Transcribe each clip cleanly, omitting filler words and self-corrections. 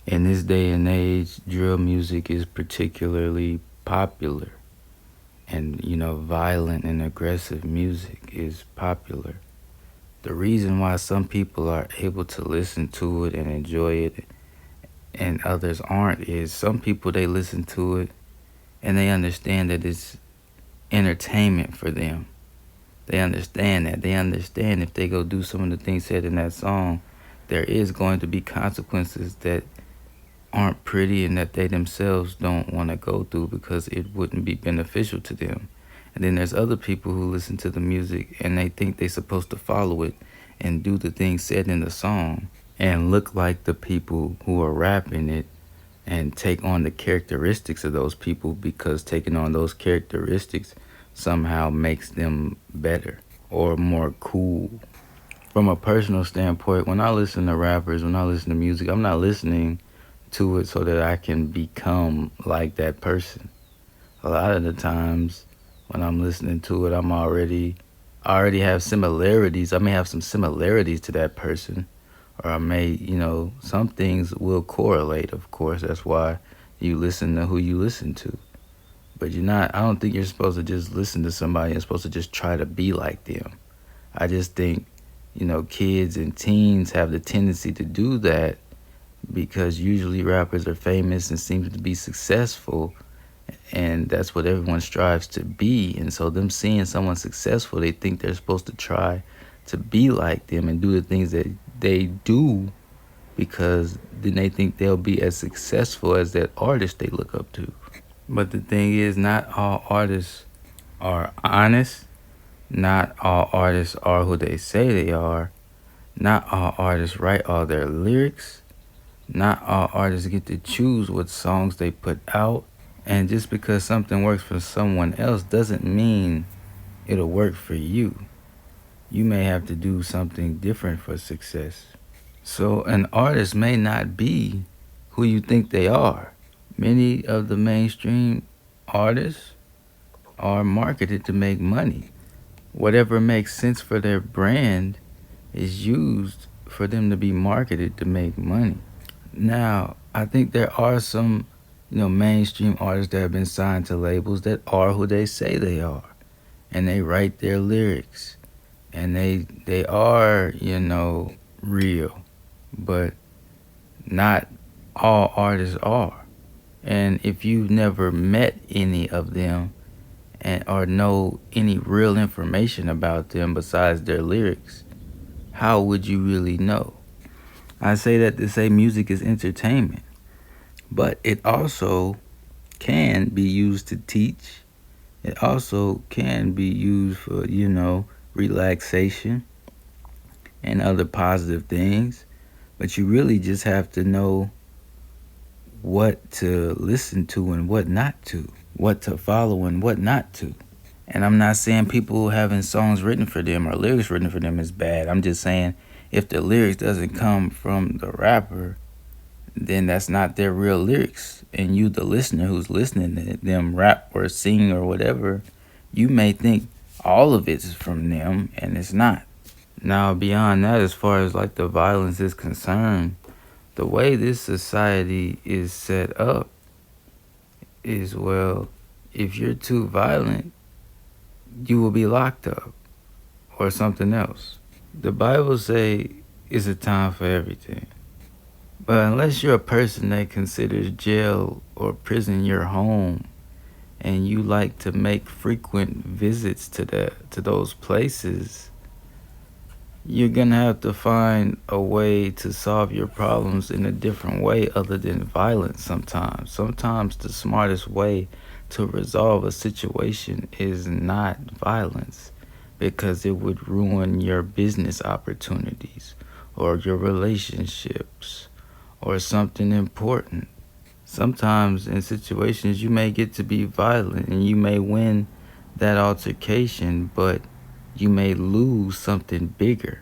In this day and age, drill music is particularly popular, and violent and aggressive music is popular. The reason why some people are able to listen to it and enjoy it and others aren't is some people, they listen to it and they understand that it's entertainment for them. They understand that. They understand if they go do some of the things said in that song, there is going to be consequences that aren't pretty and that they themselves don't want to go through because it wouldn't be beneficial to them. And then there's other people who listen to the music and they think they're supposed to follow it and do the things said in the song and look like the people who are rapping it and take on the characteristics of those people because taking on those characteristics somehow makes them better or more cool. From a personal standpoint, when I listen to rappers, when I listen to music, I'm not listening to it so that I can become like that person. A lot of the times when I'm listening to it, I already have similarities. I may have some similarities to that person, or I may, some things will correlate, of course. That's why you listen to who you listen to. But I don't think you're supposed to just listen to somebody. You're supposed to just try to be like them. I just think, kids and teens have the tendency to do that because usually rappers are famous and seem to be successful, and that's what everyone strives to be. And so them seeing someone successful, they think they're supposed to try to be like them and do the things that they do because then they think they'll be as successful as that artist they look up to. But the thing is, not all artists are honest. Not all artists are who they say they are. Not all artists write all their lyrics. Not all artists get to choose what songs they put out. And just because something works for someone else doesn't mean it'll work for you. You may have to do something different for success. So an artist may not be who you think they are. Many of the mainstream artists are marketed to make money. Whatever makes sense for their brand is used for them to be marketed to make money. Now, I think there are some, mainstream artists that have been signed to labels that are who they say they are, and they write their lyrics, and they are, real, but not all artists are. And if you've never met any of them and or know any real information about them besides their lyrics, how would you really know? I say that to say music is entertainment, but it also can be used to teach. It also can be used for, relaxation and other positive things. But you really just have to know what to listen to and what not to, what to follow and what not to. And I'm not saying people having songs written for them or lyrics written for them is bad. I'm just saying if the lyrics doesn't come from the rapper, then that's not their real lyrics. And you, the listener who's listening to them rap or sing or whatever, you may think all of it's from them and it's not. Now, beyond that, as far as like the violence is concerned, the way this society is set up is, well, if you're too violent, you will be locked up or something else. The Bible say it's a time for everything. But unless you're a person that considers jail or prison your home and you like to make frequent visits to those places, you're gonna have to find a way to solve your problems in a different way other than violence sometimes. Sometimes the smartest way to resolve a situation is not violence because it would ruin your business opportunities or your relationships or something important. Sometimes in situations you may get to be violent and you may win that altercation, but you may lose something bigger.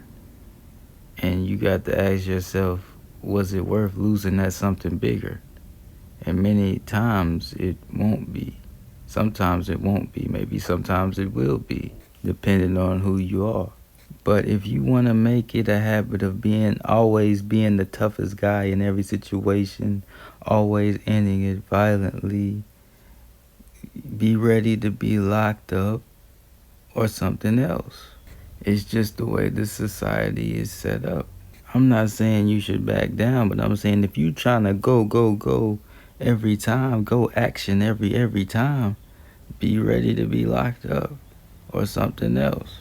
And you got to ask yourself, was it worth losing that something bigger? And many times it won't be. Sometimes it won't be. Maybe sometimes it will be, depending on who you are. But if you want to make it a habit of always being the toughest guy in every situation, always ending it violently, be ready to be locked up or something else. It's just the way the society is set up. I'm not saying you should back down, but I'm saying if you trying to go every time, go action every time, be ready to be locked up or something else.